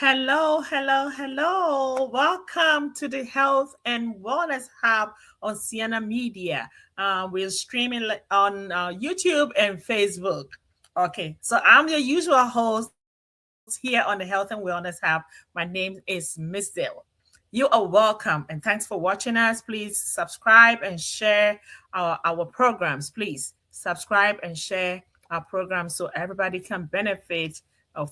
Hello, hello, hello. Welcome to the Health and Wellness Hub on Sienna Media. We're streaming on YouTube and Facebook. Okay, so I'm your usual host here on the Health and Wellness Hub. My name is Miss Dill. You are welcome and thanks for watching us. Please subscribe and share our programs. Please subscribe and share our programs so everybody can benefit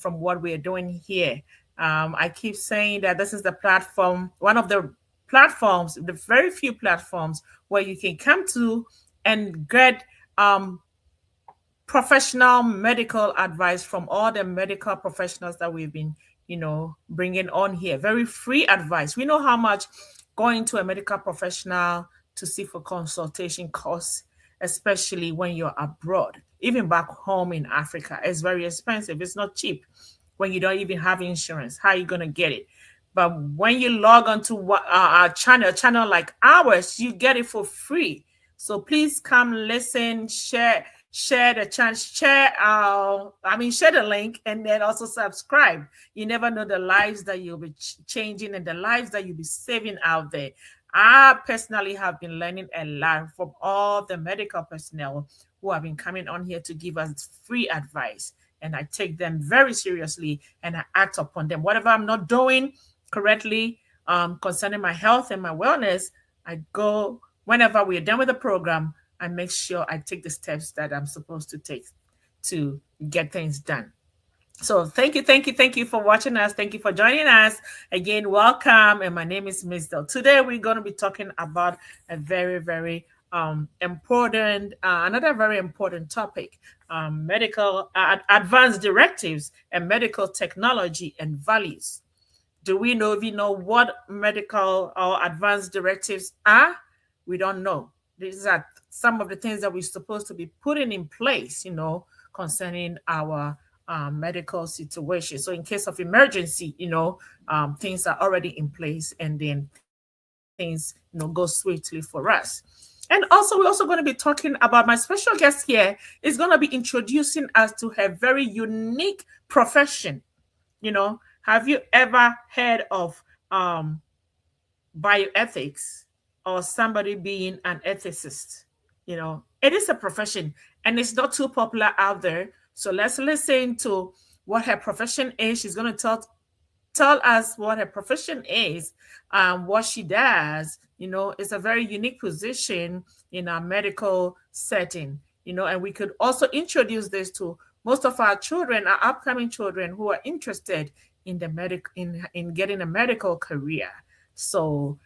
from what we're doing here. I keep saying that this is the platform, one of the platforms, the very few platforms where you can come to and get professional medical advice from all the medical professionals that we've been, bringing on here. Very free advice. We know how much going to a medical professional to see for consultation costs, especially when you're abroad. Even back home in Africa, it's very expensive. It's not cheap when you don't even have insurance. How are you going to get it? But when you log on to our channel like ours, you get it for free. So please come listen, share the chance, share the link, and then also subscribe. You never know the lives that you'll be changing and the lives that you'll be saving out there. I personally have been learning a lot from all the medical personnel who have been coming on here to give us free advice. And I take them very seriously and I act upon them. Whatever I'm not doing correctly concerning my health and my wellness, I go, whenever we're done with the program, I make sure I take the steps that I'm supposed to take to get things done. So thank you for watching us. Thank you for joining us. Again, welcome. And my name is Miss Del. Today, we're going to be talking about a very, very another very important topic, medical advanced directives and medical technology and values. Do we know what medical or advanced directives are? We don't know. These are some of the things that we're supposed to be putting in place, concerning our medical situation. So in case of emergency, things are already in place and then things, go swiftly for us. And also, we're also going to be talking about my special guest here is going to be introducing us to a very unique profession. Have you ever heard of bioethics or somebody being an ethicist? It is a profession and it's not too popular out there. So let's listen to what her profession is. She's going to tell us what her profession is, what she does. It's a very unique position in our medical setting, and we could also introduce this to most of our children, our upcoming children who are interested in the in getting a medical career. So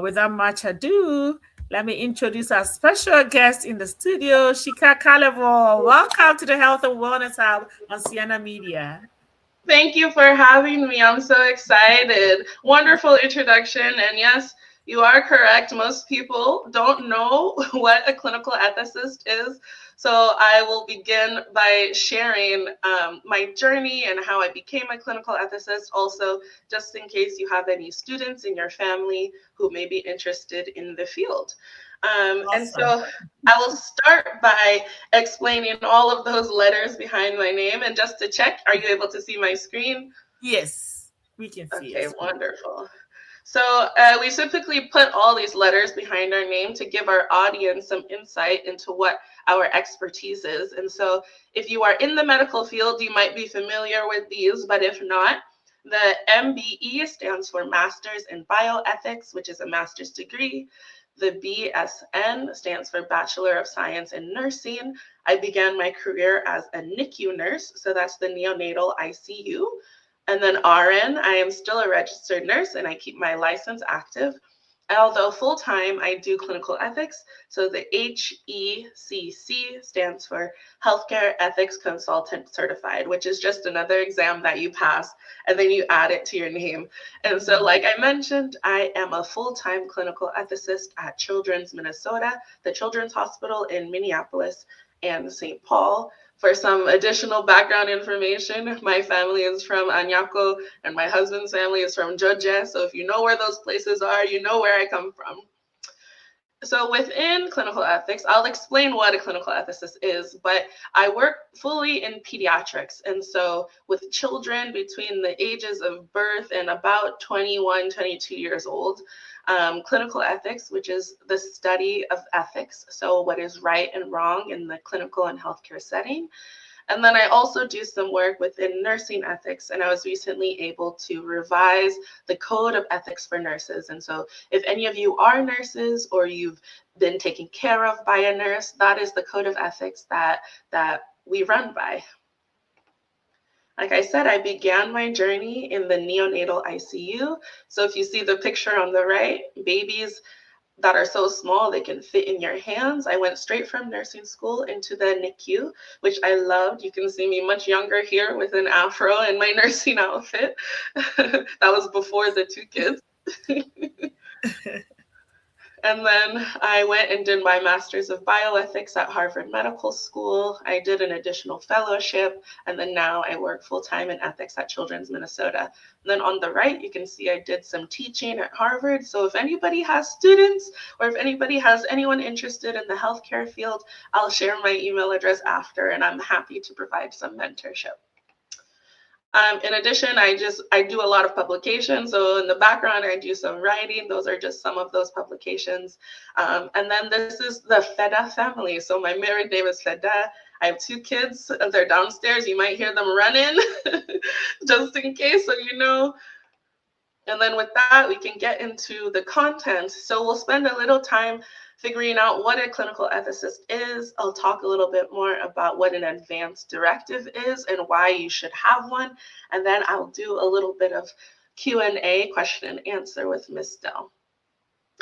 without much ado, let me introduce our special guest in the studio, Shika Calivo. Welcome to the Health and Wellness Hub on Sienna Media. Thank you for having me. I'm so excited. Wonderful introduction. And yes, you are correct. Most people don't know what a clinical ethicist is. So I will begin by sharing my journey and how I became a clinical ethicist. Also, just in case you have any students in your family who may be interested in the field. Awesome. And so I will start by explaining all of those letters behind my name. And just to check, are you able to see my screen? Yes, we can see it. Okay, wonderful. So we typically put all these letters behind our name to give our audience some insight into what our expertise is. And so if you are in the medical field, you might be familiar with these, but if not, The MBE stands for Masters in Bioethics, which is a master's degree. The BSN stands for Bachelor of Science in Nursing. I began my career as a NICU nurse, so that's the neonatal ICU. And then RN, I am still a registered nurse and I keep my license active. Although full time, I do clinical ethics. So the HECC stands for Healthcare Ethics Consultant Certified, which is just another exam that you pass and then you add it to your name. And so, like I mentioned, I am a full time clinical ethicist at Children's Minnesota, the Children's Hospital in Minneapolis and St. Paul. For some additional background information, my family is from Añaco and my husband's family is from Georgia. So if you know where those places are, you know where I come from. So within clinical ethics, I'll explain what a clinical ethicist is, but I work fully in pediatrics. And so with children between the ages of birth and about 21, 22 years old, clinical ethics, which is the study of ethics, so what is right and wrong in the clinical and healthcare setting. And then I also do some work within nursing ethics, and I was recently able to revise the code of ethics for nurses. And so if any of you are nurses or you've been taken care of by a nurse, that is the code of ethics that we run by. Like I said, I began my journey in the neonatal ICU. So if you see the picture on the right, babies that are so small they can fit in your hands. I went straight from nursing school into the NICU, which I loved. You can see me much younger here with an afro and my nursing outfit. That was before the two kids. And then I went and did my master's of bioethics at Harvard Medical School. I did an additional fellowship, and then now I work full-time in ethics at Children's Minnesota. And then on the right, you can see I did some teaching at Harvard. So if anybody has students or if anybody has anyone interested in the healthcare field, I'll share my email address after, and I'm happy to provide some mentorship. In addition, I do a lot of publications. So in the background, I do some writing. Those are just some of those publications. And then this is the Feda family. So my married name is Feda. I have two kids. They're downstairs. You might hear them running just in case, so you know. And then with that, we can get into the content. So we'll spend a little time figuring out what a clinical ethicist is. I'll talk a little bit more about what an advanced directive is and why you should have one. And then I'll do a little bit of Q&A, question and answer with Ms. Dell.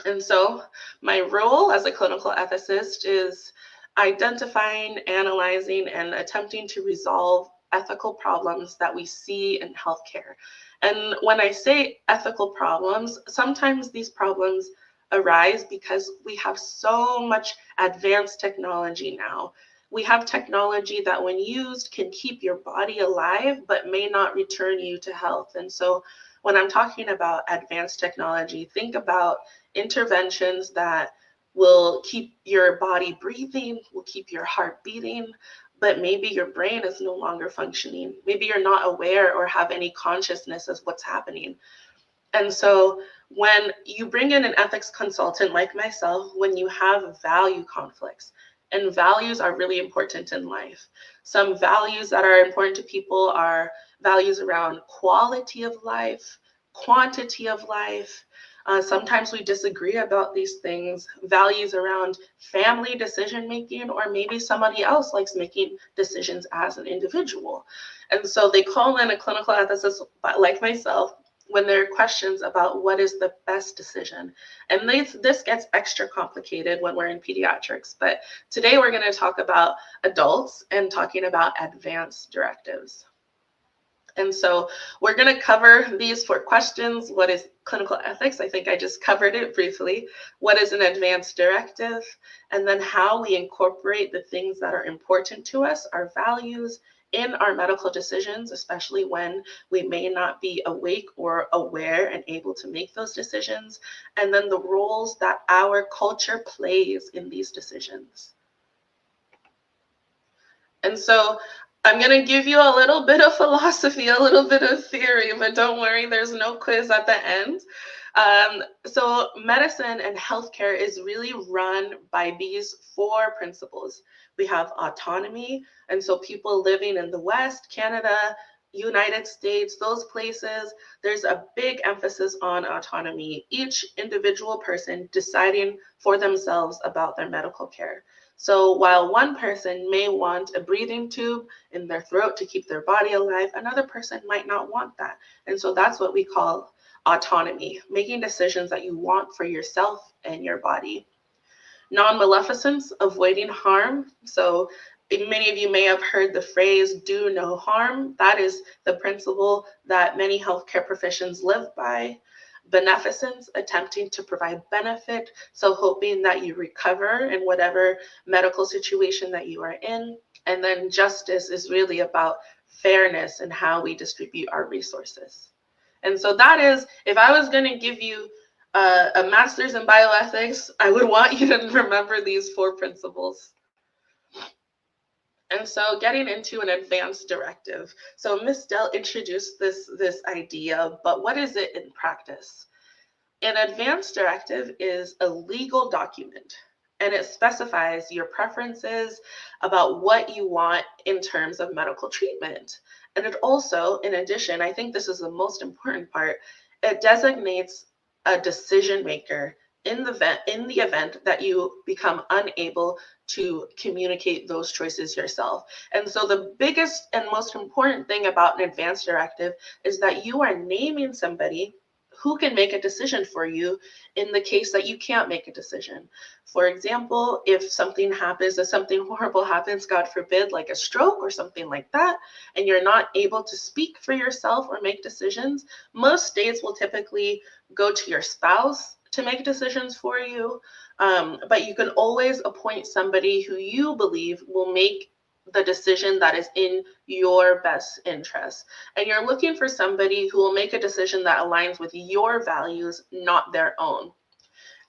And so my role as a clinical ethicist is identifying, analyzing, and attempting to resolve ethical problems that we see in healthcare. And when I say ethical problems, sometimes these problems arise because we have so much advanced technology now. We have technology that when used can keep your body alive, but may not return you to health. And so when I'm talking about advanced technology, think about interventions that will keep your body breathing, will keep your heart beating, but maybe your brain is no longer functioning. Maybe you're not aware or have any consciousness of what's happening. And so when you bring in an ethics consultant like myself, when you have value conflicts, and values are really important in life. Some values that are important to people are values around quality of life, quantity of life. Sometimes we disagree about these things, values around family decision making, or maybe somebody else likes making decisions as an individual. And so they call in a clinical ethicist like myself when there are questions about what is the best decision. And this gets extra complicated when we're in pediatrics, but today we're going to talk about adults and talking about advanced directives. And so we're going to cover these 4 questions. What is clinical ethics? I think I just covered it briefly. What is an advanced directive? And then how we incorporate the things that are important to us, our values, in our medical decisions, especially when we may not be awake or aware and able to make those decisions. And then the roles that our culture plays in these decisions. And so I'm going to give you a little bit of philosophy, a little bit of theory, but don't worry, there's no quiz at the end. So medicine and healthcare is really run by these 4 principles. We have autonomy, and so people living in the West, Canada, United States, those places, there's a big emphasis on autonomy, each individual person deciding for themselves about their medical care. So while one person may want a breathing tube in their throat to keep their body alive, another person might not want that. And so that's what we call autonomy, making decisions that you want for yourself and your body. Non-maleficence, avoiding harm. So many of you may have heard the phrase do no harm. That is the principle that many healthcare professions live by. Beneficence, attempting to provide benefit, so hoping that you recover in whatever medical situation that you are in. And then justice is really about fairness and how we distribute our resources. And so that is, if I was going to give you a master's in bioethics, I would want you to remember these four principles. And so getting into an advanced directive. So Ms. Dell introduced this idea, but what is it in practice? An advanced directive is a legal document, and it specifies your preferences about what you want in terms of medical treatment. And it also, in addition, I think this is the most important part, it designates a decision maker in the event that you become unable to communicate those choices yourself. And so the biggest and most important thing about an advanced directive is that you are naming somebody who can make a decision for you in the case that you can't make a decision. For example, if something happens, if something horrible happens, God forbid, like a stroke or something like that, and you're not able to speak for yourself or make decisions, most states will typically go to your spouse to make decisions for you. But you can always appoint somebody who you believe will make the decision that is in your best interest. And you're looking for somebody who will make a decision that aligns with your values, not their own.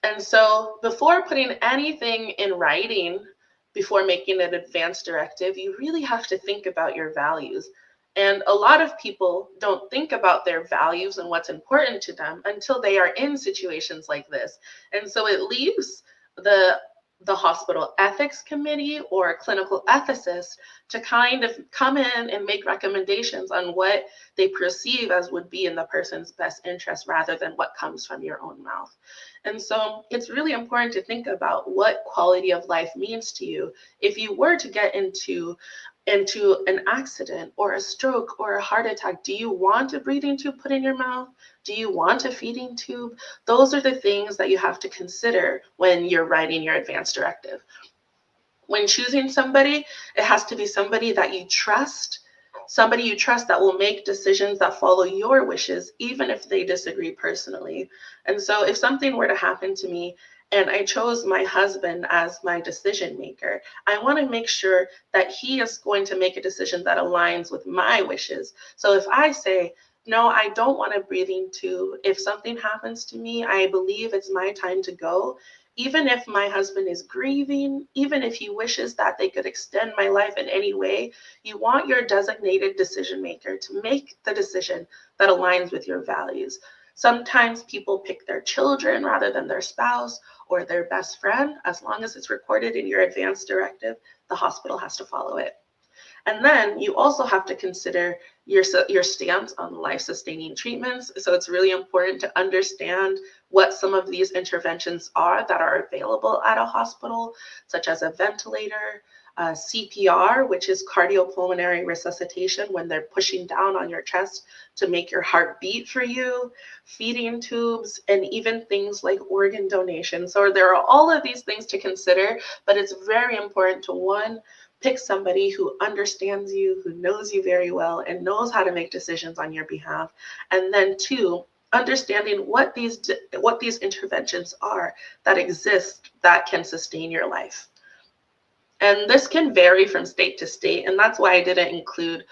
And so before putting anything in writing, before making an advanced directive, you really have to think about your values. And a lot of people don't think about their values and what's important to them until they are in situations like this. And so it leaves the hospital ethics committee or a clinical ethicist to kind of come in and make recommendations on what they perceive as would be in the person's best interest rather than what comes from your own mouth. And so it's really important to think about what quality of life means to you. If you were to get into an accident or a stroke or a heart attack, do you want a breathing tube put in your mouth? Do you want a feeding tube? Those are the things that you have to consider when you're writing your advance directive. When choosing somebody, it has to be somebody you trust that will make decisions that follow your wishes, even if they disagree personally. And so if something were to happen to me and I chose my husband as my decision maker, I want to make sure that he is going to make a decision that aligns with my wishes. So if I say, no, I don't want a breathing tube. If something happens to me, I believe it's my time to go. Even if my husband is grieving, even if he wishes that they could extend my life in any way, you want your designated decision maker to make the decision that aligns with your values. Sometimes people pick their children rather than their spouse or their best friend. As long as it's recorded in your advance directive, the hospital has to follow it. And then you also have to consider your stance on life-sustaining treatments. So it's really important to understand what some of these interventions are that are available at a hospital, such as a ventilator, CPR, which is cardiopulmonary resuscitation, when they're pushing down on your chest to make your heart beat for you, feeding tubes, and even things like organ donation. So there are all of these things to consider, but it's very important to, one, pick somebody who understands you, who knows you very well, and knows how to make decisions on your behalf. And then two, understanding what these interventions are that exist that can sustain your life. And this can vary from state to state, and that's why I didn't include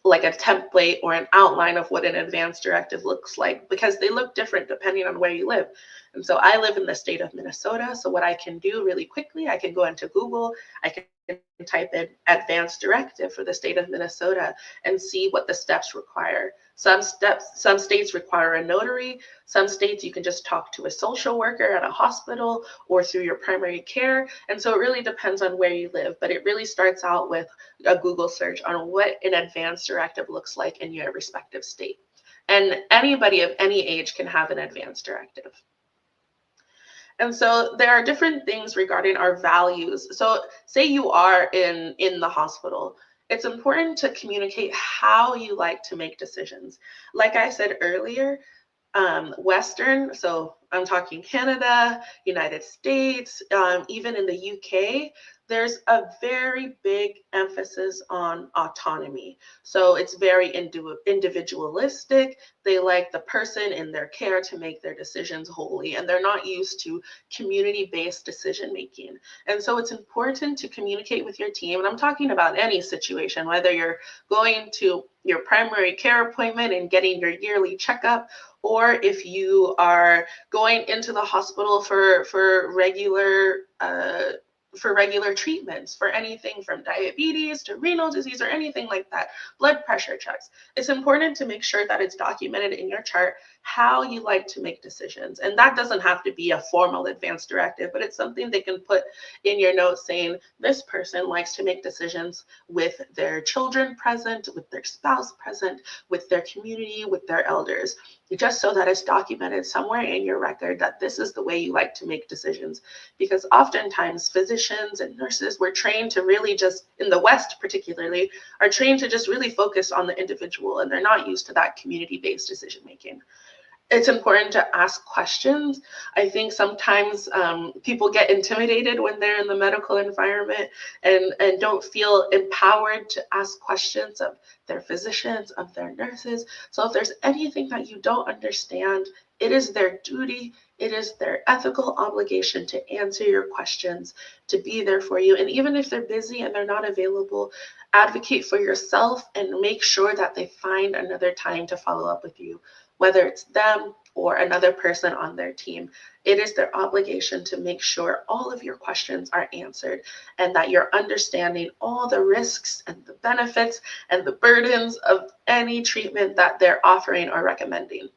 like a template or an outline of what an advance directive looks like, because they look different depending on where you live. And so I live in the state of Minnesota. So what I can do really quickly, I can go into Google, I can type in advanced directive for the state of Minnesota and see what the steps require. Some states require a notary. Some states you can just talk to a social worker at a hospital or through your primary care. And so it really depends on where you live, but it really starts out with a Google search on what an advanced directive looks like in your respective state. And anybody of any age can have an advanced directive. And so there are different things regarding our values. So say you are in the hospital, it's important to communicate how you like to make decisions. Like I said earlier, Western, so I'm talking Canada, United States, even in the UK, there's a very big emphasis on autonomy. So it's very individualistic. They like the person in their care to make their decisions wholly, and they're not used to community-based decision making. And so it's important to communicate with your team. And I'm talking about any situation, whether you're going to your primary care appointment and getting your yearly checkup, or if you are going into the hospital for regular treatments for anything from diabetes to renal disease or anything like that, blood pressure checks. It's important to make sure that it's documented in your chart how you like to make decisions. And that doesn't have to be a formal advanced directive, but it's something they can put in your notes saying this person likes to make decisions with their children present, with their spouse present, with their community, with their elders, just so that it's documented somewhere in your record that this is the way you like to make decisions. Because oftentimes physicians and nurses were trained to really just, in the West particularly, are trained to just really focus on the individual, and they're not used to that community-based decision making. It's important to ask questions. I think sometimes people get intimidated when they're in the medical environment and don't feel empowered to ask questions of their physicians, of their nurses. So if there's anything that you don't understand, it is their duty, it is their ethical obligation to answer your questions, to be there for you. And even if they're busy and they're not available, advocate for yourself and make sure that they find another time to follow up with you, whether it's them or another person on their team. It is their obligation to make sure all of your questions are answered and that you're understanding all the risks and the benefits and the burdens of any treatment that they're offering or recommending.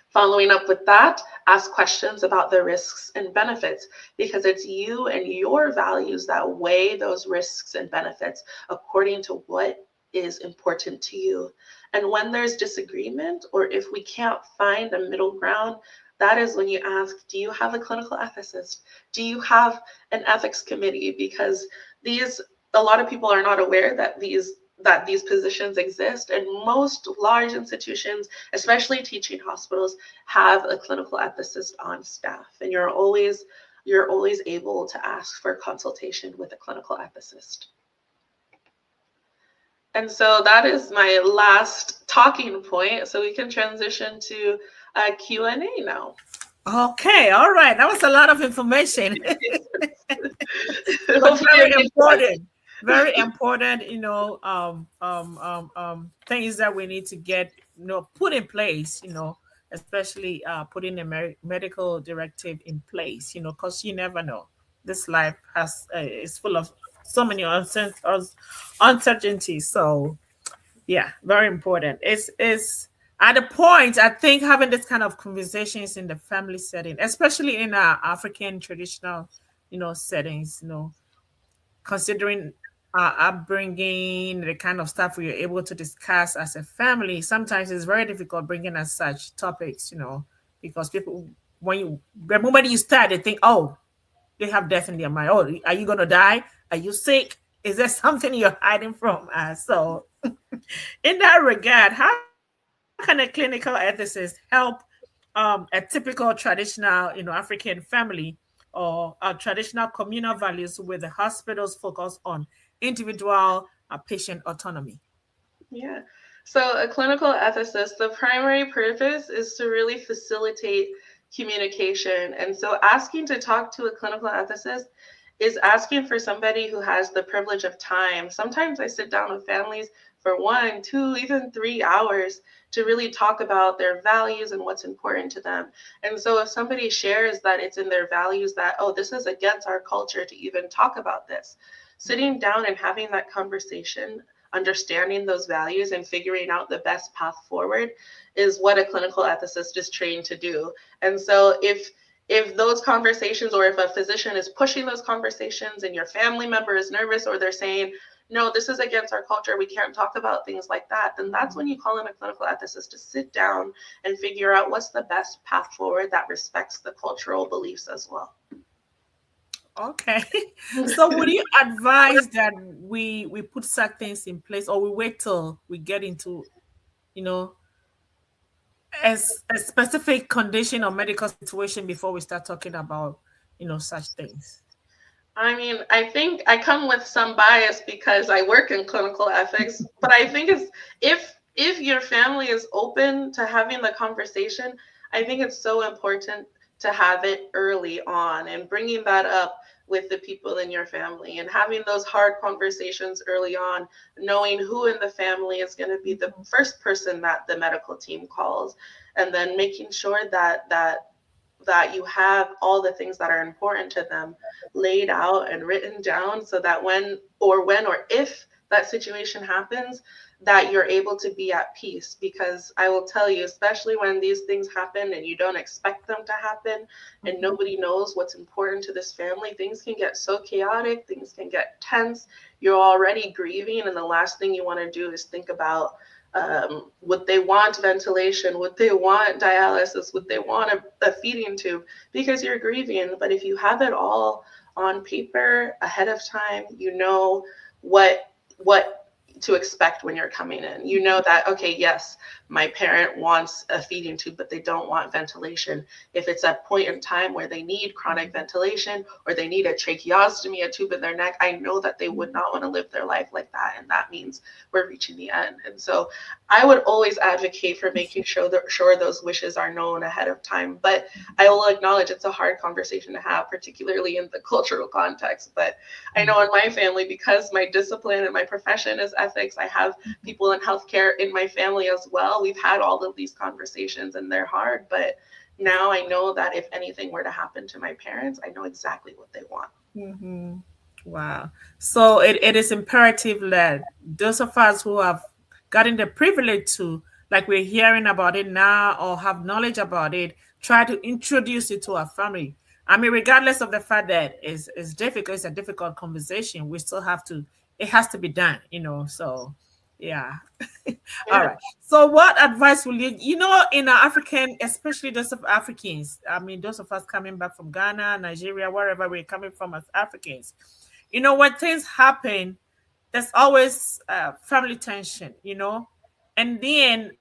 Following up with that, ask questions about the risks and benefits, because it's you and your values that weigh those risks and benefits according to what is important to you. And when there's disagreement, or if we can't find a middle ground, that is when you ask, do you have a clinical ethicist? Do you have an ethics committee? Because a lot of people are not aware that these positions exist, and most large institutions, especially teaching hospitals, have a clinical ethicist on staff, and you're always able to ask for consultation with a clinical ethicist. And so that is my last talking point, so we can transition to Q&A now. Okay, all right. That was a lot of information. But very important. Very important, things that we need to get, put in place, especially putting a medical directive in place, because you never know. This life is full of so many uncertainties. So yeah, very important. It's at a point, I think, having this kind of conversations in the family setting, especially in our African traditional, settings, considering our upbringing, the kind of stuff we are able to discuss as a family, sometimes it's very difficult bringing us such topics, because people, the moment you start, they think, oh, they have death in their mind. Oh, are you going to die? Are you sick? Is there something you're hiding from us? So, in that regard, how can a clinical ethicist help a typical traditional, African family or traditional communal values with the hospital's focus on individual patient autonomy? Yeah. So a clinical ethicist, the primary purpose is to really facilitate communication. And so asking to talk to a clinical ethicist is asking for somebody who has the privilege of time. Sometimes I sit down with families for 1, 2, even 3 hours to really talk about their values and what's important to them. And so if somebody shares that it's in their values that, oh, this is against our culture to even talk about this, sitting down and having that conversation, understanding those values and figuring out the best path forward is what a clinical ethicist is trained to do. And so if those conversations, or if a physician is pushing those conversations and your family member is nervous, or they're saying, no, this is against our culture, we can't talk about things like that, then that's when you call in a clinical ethicist to sit down and figure out what's the best path forward that respects the cultural beliefs as well. Okay. So would you advise that we put such things in place, or we wait till we get into, you know, a specific condition or medical situation before we start talking about, such things? I mean, I think I come with some bias because I work in clinical ethics, but I think it's if your family is open to having the conversation, I think it's so important to have it early on and bringing that up with the people in your family and having those hard conversations early on, knowing who in the family is going to be the first person that the medical team calls, and then making sure that you have all the things that are important to them laid out and written down, so that when or if that situation happens, that you're able to be at peace. Because I will tell you, especially when these things happen and you don't expect them to happen and nobody knows what's important to this family, things can get so chaotic, things can get tense. You're already grieving, and the last thing you want to do is think about, would they want ventilation? Would they want dialysis? Would they want a feeding tube? Because you're grieving. But if you have it all on paper ahead of time, you know what to expect when you're coming in. You know that, okay, yes, my parent wants a feeding tube, but they don't want ventilation. If it's a point in time where they need chronic ventilation or they need a tracheostomy, a tube in their neck, I know that they would not want to live their life like that. And that means we're reaching the end. And so I would always advocate for making sure those wishes are known ahead of time. But I will acknowledge it's a hard conversation to have, particularly in the cultural context. But I know in my family, because my discipline and my profession is ethics, I have people in healthcare in my family as well. We've had all of these conversations and they're hard, but now I know that if anything were to happen to my parents, I know exactly what they want. Mm-hmm. Wow. So it is imperative that those of us who have gotten the privilege to, like we're hearing about it now, or have knowledge about it, try to introduce it to our family. I mean, regardless of the fact that it's difficult, it's a difficult conversation, we still have to, it has to be done. So yeah. All Yeah. right. So what advice will in our African, especially those of Africans, I mean, those of us coming back from Ghana, Nigeria, wherever we're coming from as Africans, when things happen, there's always family tension. And then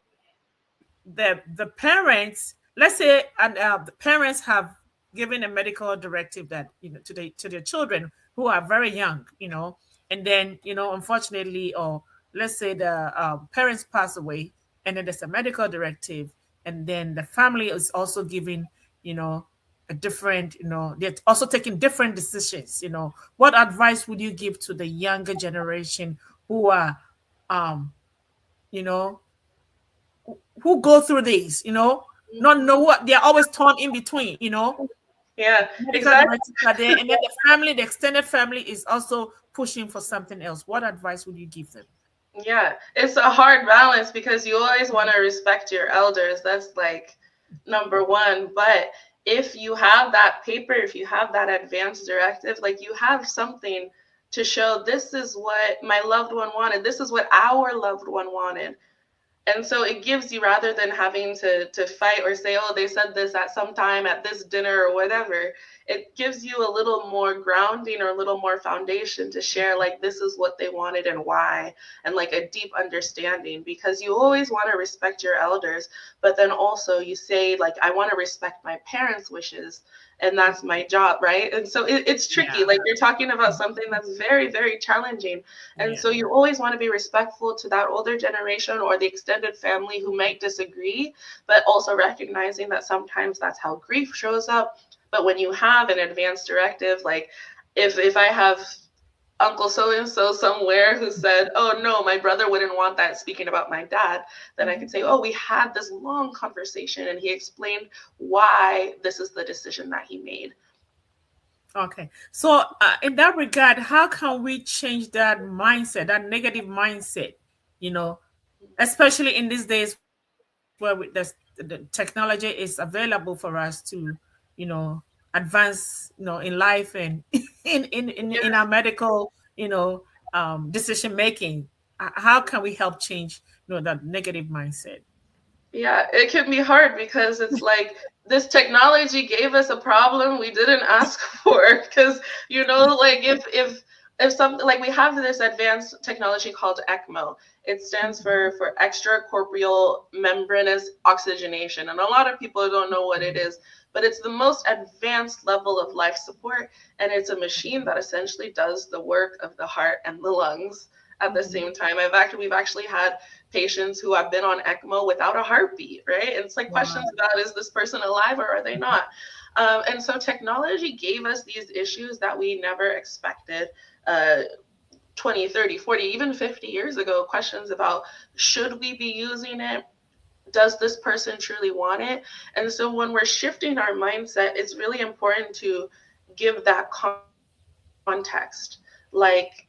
the parents, let's say, and the parents have given a medical directive that, to their children who are very young. And then, unfortunately, or let's say the parents pass away, and then there's a medical directive, and then the family is also giving, you know a different, they're also taking different decisions. What advice would you give to the younger generation who are, um you know who go through these, not know what they're always torn in between. Yeah, Medical exactly. directives are there, and then the family, the extended family, is also pushing for something else. What advice would you give them? Yeah, it's a hard balance because you always want to respect your elders. That's like number one. But if you have that paper, if you have that advance directive, like you have something to show this is what my loved one wanted, this is what our loved one wanted. And so it gives you, rather than having to fight or say, oh, they said this at some time at this dinner or whatever, it gives you a little more grounding or a little more foundation to share, like, this is what they wanted and why, and like a deep understanding, because you always want to respect your elders, but then also you say, like, I want to respect my parents' wishes, and that's my job, right? And so it's tricky. Yeah, Like, you're talking about something that's very, very challenging, and yeah, so you always want to be respectful to that older generation or the extended family who might disagree, but also recognizing that sometimes that's how grief shows up. But when you have an advance directive, like if I have Uncle so and so somewhere who said, "Oh no, my brother wouldn't want that," speaking about my dad, then I could say, "Oh, we had this long conversation and he explained why this is the decision that he made." Okay. So, in that regard, how can we change that mindset, that negative mindset, you know, especially in these days where the technology is available for us to, advance, in life and in our medical, decision making. How can we help change, that negative mindset? Yeah, it can be hard because it's like this technology gave us a problem we didn't ask for. Because like if something like we have this advanced technology called ECMO. It stands for extracorporeal membranous oxygenation, and a lot of people don't know what it is, but it's the most advanced level of life support, and it's a machine that essentially does the work of the heart and the lungs at the Mhm. same time. We've actually had patients who have been on ECMO without a heartbeat, right? And it's like questions Wow. about, is this person alive or are they not? And so technology gave us these issues that we never expected. Uh, 20, 30, 40, even 50 years ago, questions about, should we be using it? Does this person truly want it? And so when we're shifting our mindset, it's really important to give that context. Like,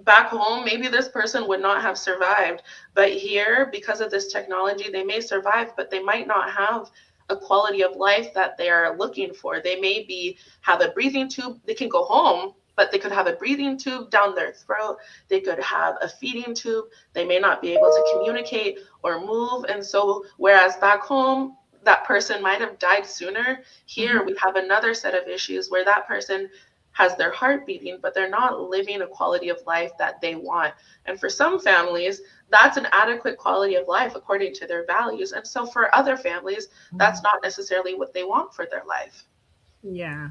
back home, maybe this person would not have survived. But here, because of this technology, they may survive, but they might not have a quality of life that they are looking for. They may be have a breathing tube. They can go home, but they could have a breathing tube down their throat. They could have a feeding tube. They may not be able to communicate or move. And so, whereas back home, that person might have died sooner, here Mhm. we have another set of issues where that person has their heart beating, but they're not living a quality of life that they want. And for some families, that's an adequate quality of life according to their values. And so for other families, that's not necessarily what they want for their life. Yeah.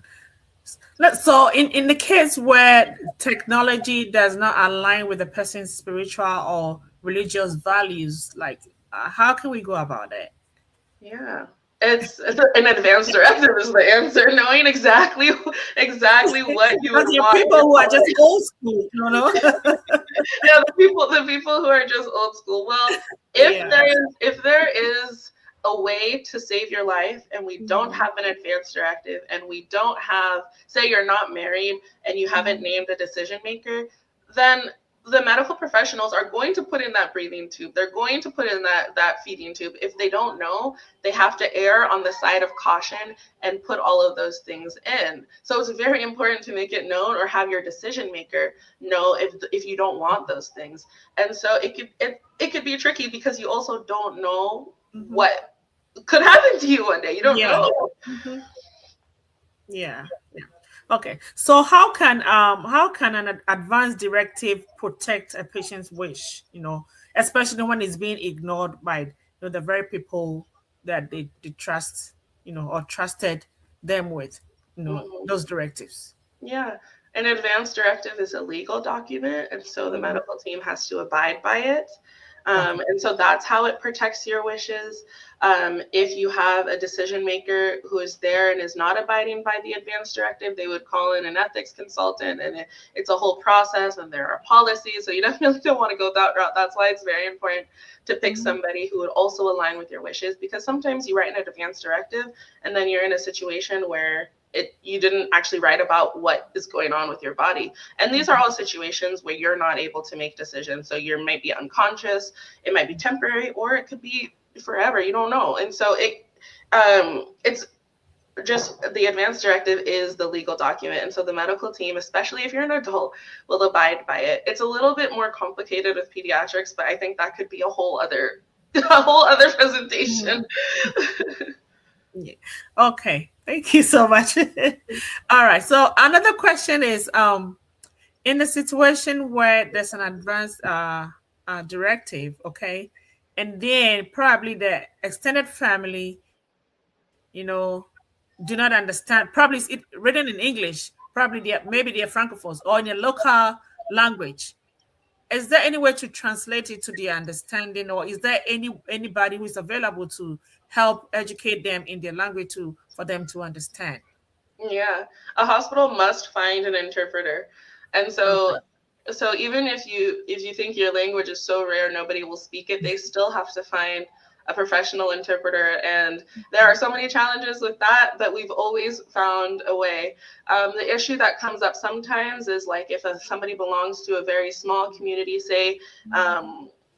So, in the case where technology does not align with the person's spiritual or religious values, like, how can we go about it? Yeah. It's an advanced directive is the answer, knowing exactly what you Because would there are want in people your who are just life. old school, you know? Yeah, the people who are just old school. Well, Yeah. if there is a way to save your life and we don't Mhm. have an advance directive and we don't have, say you're not married and you haven't Mhm. named a decision maker, then the medical professionals are going to put in that breathing tube. They're going to put in that feeding tube. If they don't know, they have to err on the side of caution and put all of those things in. So it's very important to make it known or have your decision maker know if you don't want those things. And so it could be tricky because you also don't know Mhm. what could happen to you one day. You don't Yeah. know. Mhm. Yeah. Yeah. Okay. So how can an advance directive protect a patient's wish, especially when it's being ignored by, the very people that they trust, or trusted them with, Mhm. those directives. Yeah. An advance directive is a legal document, and so the Mhm. medical team has to abide by it. Okay. And so that's how it protects your wishes. If you have a decision maker who is there and is not abiding by the advance directive, they would call in an ethics consultant, and it's a whole process, and there are policies. So you definitely don't want to go that route. That's why it's very important to pick Mhm. somebody who would also align with your wishes, because sometimes you write an advance directive, and then you're in a situation where you didn't actually write about what is going on with your body. And these are Mhm. all situations where you're not able to make decisions. So you might be unconscious, it might be temporary, or it could be forever. You don't know. And so it's just the advance directive is the legal document. And so the medical team, especially if you're an adult, will abide by it. It's a little bit more complicated with pediatrics, but I think that could be a whole other a whole other presentation. Mhm. Yeah. Okay. Thank you so much. All right. So another question is, in a situation where there's an advanced directive, okay, and then probably the extended family, do not understand. Probably it's written in English. Probably maybe they're francophones or in a local language. Is there any way to translate it to their understanding, or is there anybody who is available to help educate them in their language for them to understand? Yeah, a hospital must find an interpreter. And so Okay. so even if you think your language is so rare nobody will speak it, they still have to find a professional interpreter. And there are so many challenges with that, but we've always found a way. The issue that comes up sometimes is like if somebody belongs to a very small community, say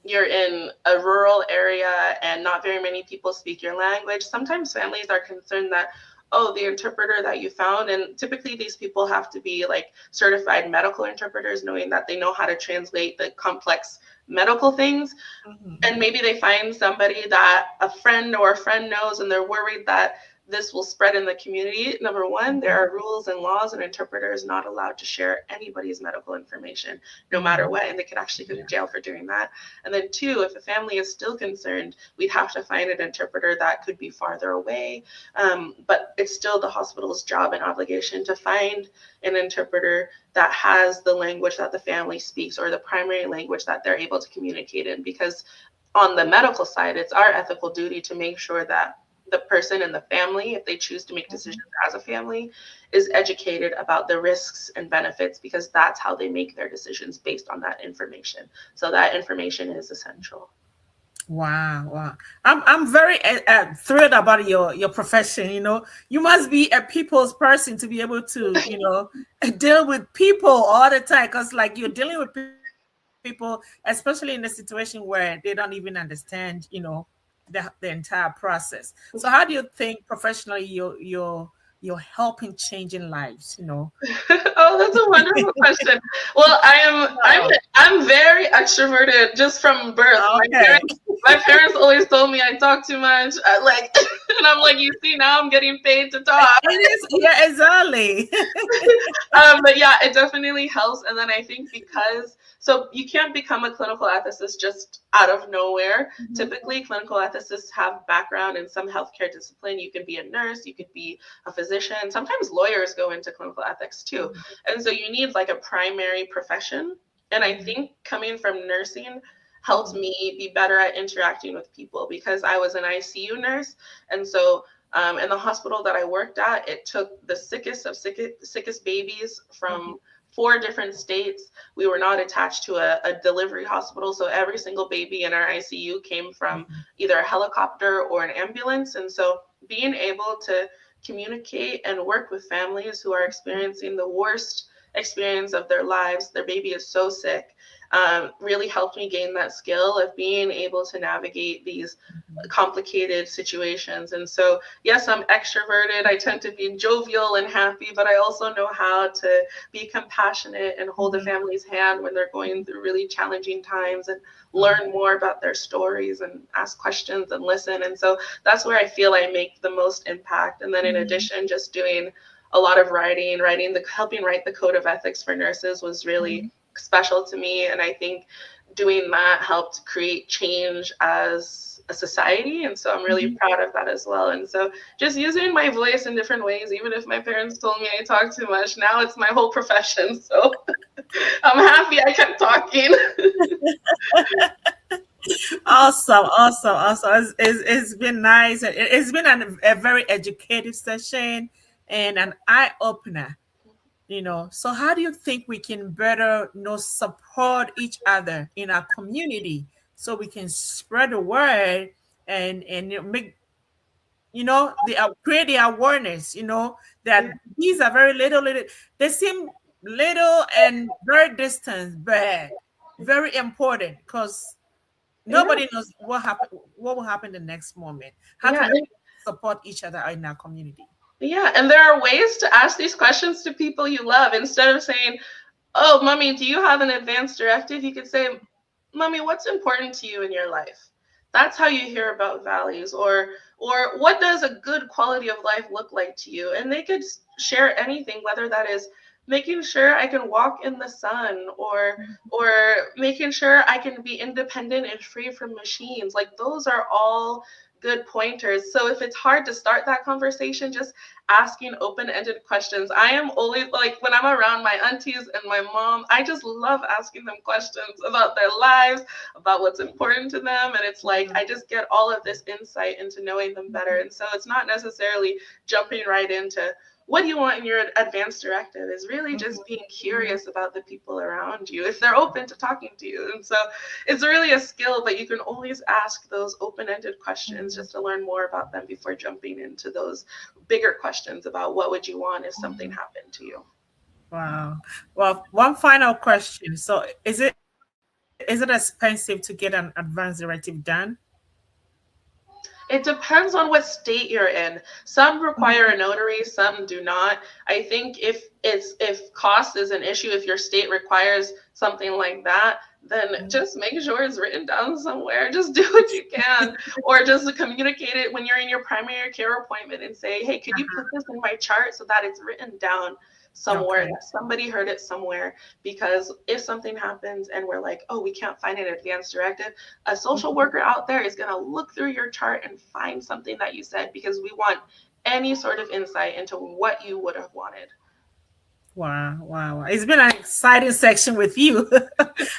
you're in a rural area and not very many people speak your language, sometimes families are concerned that, oh, the interpreter that you found, and typically these people have to be like certified medical interpreters, knowing that they know how to translate the complex medical things. Mhm. And maybe they find somebody that a friend knows, and they're worried that this will spread in the community. Number one, there are rules and laws, and interpreters not allowed to share anybody's medical information no matter Mhm. what, and they could actually go to Yeah. jail for doing that. And then two, if a family is still concerned, we'd have to find an interpreter that could be farther away. But it's still the hospital's job and obligation to find an interpreter that has the language that the family speaks, or the primary language that they're able to communicate in, because on the medical side, it's our ethical duty to make sure that the person and the family, if they choose to make decisions as a family, is educated about the risks and benefits, because that's how they make their decisions based on that information. So that information is essential. Wow, wow. I'm very thrilled about your profession. You know, you must be a people's person to be able to, deal with people all the time. Because like you're dealing with people, especially in a situation where they don't even understand, the entire process. So how do you think professionally you're helping changing lives? Oh, that's a wonderful question. Well, Wow. I'm very extroverted just from birth. Okay. My parents always told me I talk too much. And I'm like, you see, now I'm getting paid to talk. It is, yeah, exactly. But yeah, it definitely helps. And then I think because, so you can't become a clinical ethicist just out of nowhere. Mhm. Typically, clinical ethicists have background in some healthcare discipline. You could be a nurse, you could be a physician. Sometimes lawyers go into clinical ethics too. Mhm. And so you need like a primary profession. And I Mhm. think coming from nursing helped Mhm. me be better at interacting with people, because I was an ICU nurse. And so in the hospital that I worked at, it took the sickest babies Mhm. from 4 different states. We were not attached to a delivery hospital, so every single baby in our ICU came from Mhm. either a helicopter or an ambulance. And so being able to communicate and work with families who are experiencing the worst experience of their lives, their baby is so sick, really helped me gain that skill of being able to navigate these Mhm. complicated situations. And so, yes, I'm extroverted. I tend to be jovial and happy, but I also know how to be compassionate and hold a Mhm. family's hand when they're going through really challenging times, and Mhm. learn more about their stories and ask questions and listen. And so that's where I feel I make the most impact. And then in Mhm. addition, just doing a lot of helping write the code of ethics for nurses was really Mhm. special to me. And I think doing that helped create change as a society. And so I'm really Mhm. proud of that as well. And so just using my voice in different ways, even if my parents told me I talk too much, now it's my whole profession. So I'm happy I kept talking. Awesome, awesome, awesome. It's been nice. It's been a very educative session and an eye opener. So how do you think we can better, support each other in our community so we can spread the word and make, create the awareness, that these are very little, they seem little and very distant, but very important because Yeah, nobody knows what will happen the next moment. How yeah, can we support each other in our community? yeah. And there are ways to ask these questions to people you love. Instead of saying, oh, mommy, do you have an advanced directive? You could say, mommy, what's important to you in your life? That's how you hear about values. Or what does a good quality of life look like to you? And they could share anything, whether that is making sure I can walk in the sun, or making sure I can be independent and free from machines. Like those are all good pointers. So if it's hard to start that conversation, just asking open-ended questions. I am always like, when I'm around my aunties and my mom, I just love asking them questions about their lives, about what's important to them. And it's like Mhm. I just get all of this insight into knowing them better. And so it's not necessarily jumping right into what you want in your advanced directive is really just being curious about the people around you if they're open to talking to you. And so it's really a skill, but you can always ask those open-ended questions just to learn more about them before jumping into those bigger questions about what would you want if something happened to you. Wow. Well, one final question. So, is it expensive to get an advance directive done? It depends on what state you're in. Some require a notary, some do not. I think if cost is an issue, if your state requires something like that, then just make sure it's written down somewhere. Just do what you can, or just communicate it when you're in your primary care appointment and say, "Hey, could you put this in my chart so that it's written down somewhere, Okay. that somebody heard it somewhere?" Because if something happens and we're like, "Oh, we can't find an advance directive," a social worker out there is going to look through your chart and find something that you said, because we want any sort of insight into what you would have wanted. Wow, wow, wow. It's been an exciting section with you.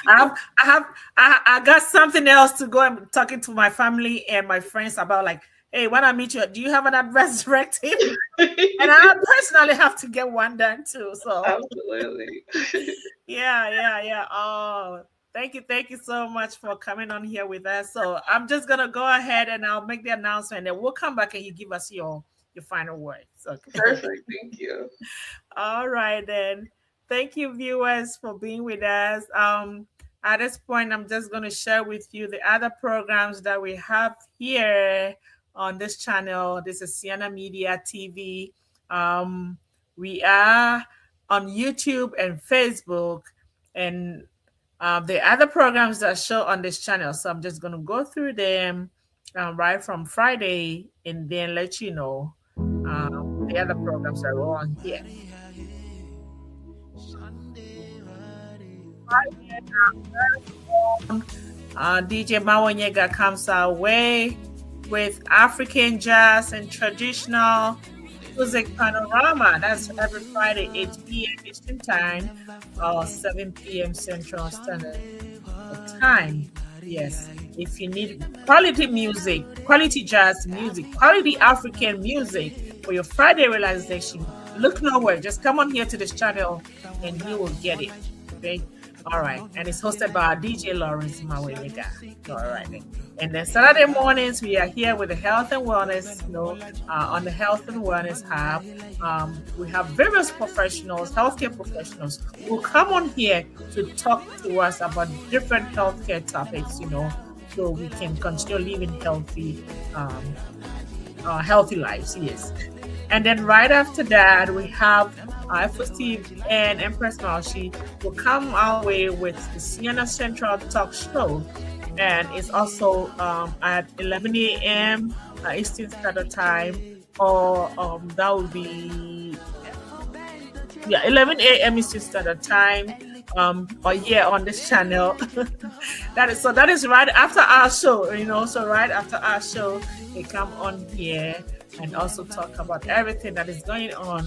I have, I got something else to go and talking to my family and my friends about. Like, hey, when I meet you, do you have an advance directive? And I personally have to get one done too. So, Absolutely. yeah. Oh, thank you so much for coming on here with us. So, I'm just gonna go ahead and I'll make the announcement, and we'll come back and you give us your final words. Okay. Perfect. Thank you. All right, then. Thank you, viewers, for being with us. At this point, I'm just going to share with you the other programs that we have here on this channel. This is Sienna Media TV. Um, we are on YouTube and Facebook, and the other programs that show on this channel. So I'm just going to go through them right from Friday and then let you know the other programs that are on here. DJ Mawanyega comes our way with African jazz and traditional music panorama. That's every Friday, 8 p.m. Eastern Time or 7 p.m. Central Standard Time. Yes, if you need quality music, quality jazz music, quality African music for your Friday relaxation, look nowhere. Just come on here to this channel and you will get it. Okay. All right. And it's hosted by DJ Lawrence Mawega. All right. And then Saturday mornings, we are here with the health and wellness, on the health and wellness hub. We have various professionals, healthcare professionals who come on here to talk to us about different healthcare topics, so we can continue living healthy lives. Yes. And then right after that, we have Steve and Empress Malshi will come our way with the Sienna Central Talk Show. And it's also at 11 a.m. Eastern Standard Time, or that would be 11 a.m. Eastern Standard Time, or here on this channel. That is right after our show, So right after our show, they come on here and also talk about everything that is going on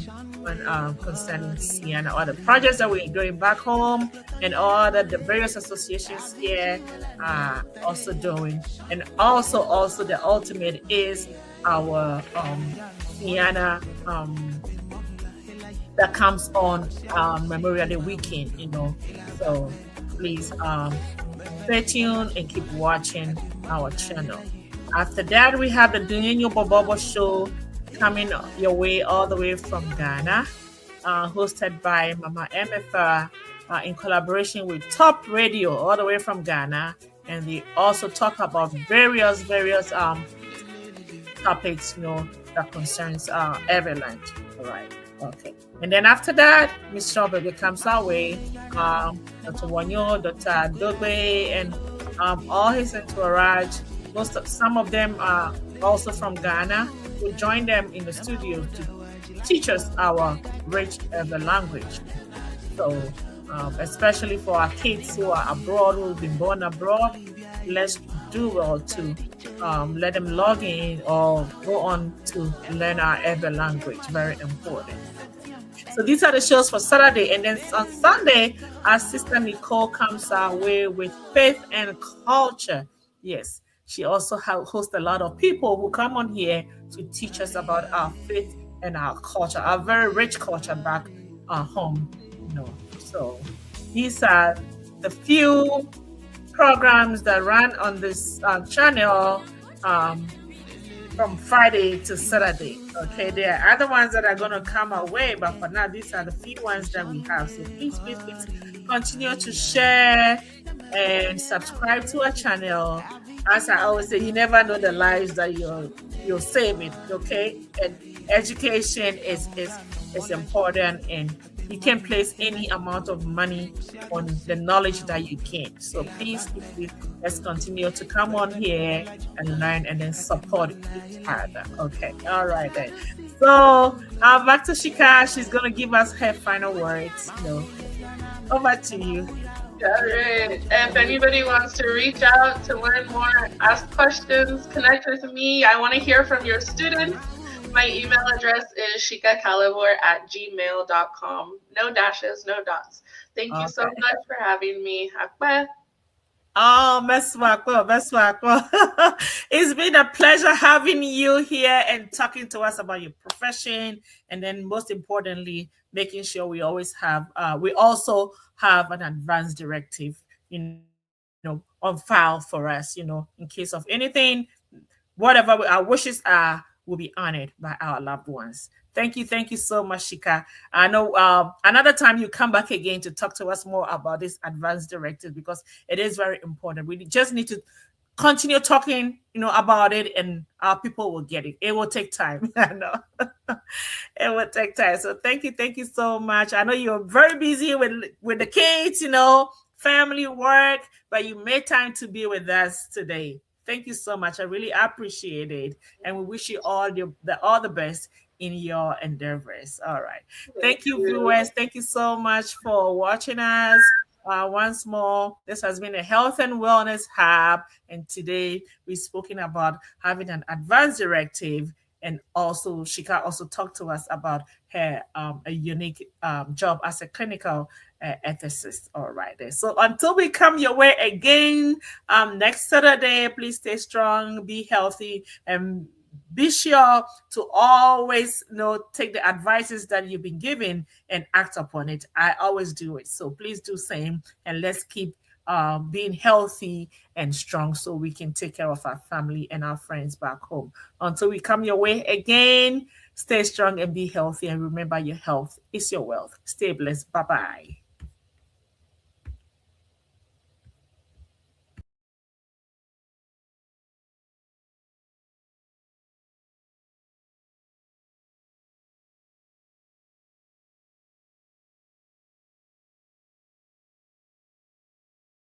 concerning Sienna, or the projects that we're doing back home, and all that the various associations here are also doing. And also the ultimate is our Sienna that comes on Memorial Day weekend, So please stay tuned and keep watching our channel. After that, we have the Dunyo Bobobo show coming your way all the way from Ghana, hosted by Mama MFR in collaboration with Top Radio all the way from Ghana. And they also talk about various topics, that concerns everyone. All right. Okay. And then after that, Miss Strawberry comes our way, Dr. Wanyo, Dr. Dogbe, and all his entourage. Some of them are also from Ghana. We join them in the studio to teach us our rich language. So, especially for our kids who are abroad, who've been born abroad, let's do well to let them log in or go on to learn our Ever language. Very important. So these are the shows for Saturday. And then on Sunday, our sister Nicole comes our way with Faith and Culture. Yes. She also hosts a lot of people who come on here to teach us about our faith and our culture, our very rich culture back home. So these are the few programs that run on this channel um, from Friday to Saturday. Okay, there are other ones that are going to come our way, but for now, these are the few ones that we have. So please, please, please continue to share and subscribe to our channel. As I always say, you never know the lives that you're saving. Okay, and education is important, and you can place any amount of money on the knowledge that you gain. So please, please, let's continue to come on here and learn and then support each other. Okay. All right then. So back to Shika. She's gonna give us her final words. Over to you. All right. If anybody wants to reach out to learn more, ask questions, connect with me, I want to hear from your students. My email address is shikacalibur@gmail.com. No dashes, no dots. Thank you so Okay. much for having me. Akbar. Oh, Meswako, Meswako. It's been a pleasure having you here and talking to us about your profession. And then most importantly, making sure we also have an advanced directive, on file for us, in case of anything, whatever our wishes are will be honored by our loved ones. Thank you so much, Shika. I know another time you come back again to talk to us more about this advanced directive because it is very important. We just need to continue talking, about it, and our people will get it. It will take time. I know. It will take time. So thank you so much. I know you're very busy with the kids, family work, but you made time to be with us today. Thank you so much. I really appreciate it, and we wish you all the best in your endeavors. All right. Thank Thank you, you. viewers. Thank you so much for watching us. Once more, this has been a health and wellness hub, and today we've spoken about having an advanced directive, and also Shika also talked to us about her a unique job as a clinical ethicist. All right, there. So until we come your way again next Saturday, please stay strong, be healthy, and be sure to always take the advices that you've been given and act upon it. I always do it, so please do same, and let's keep being healthy and strong so we can take care of our family and our friends back home. Until we come your way again, stay strong and be healthy, and remember, your health is your wealth. Stay blessed. Bye bye.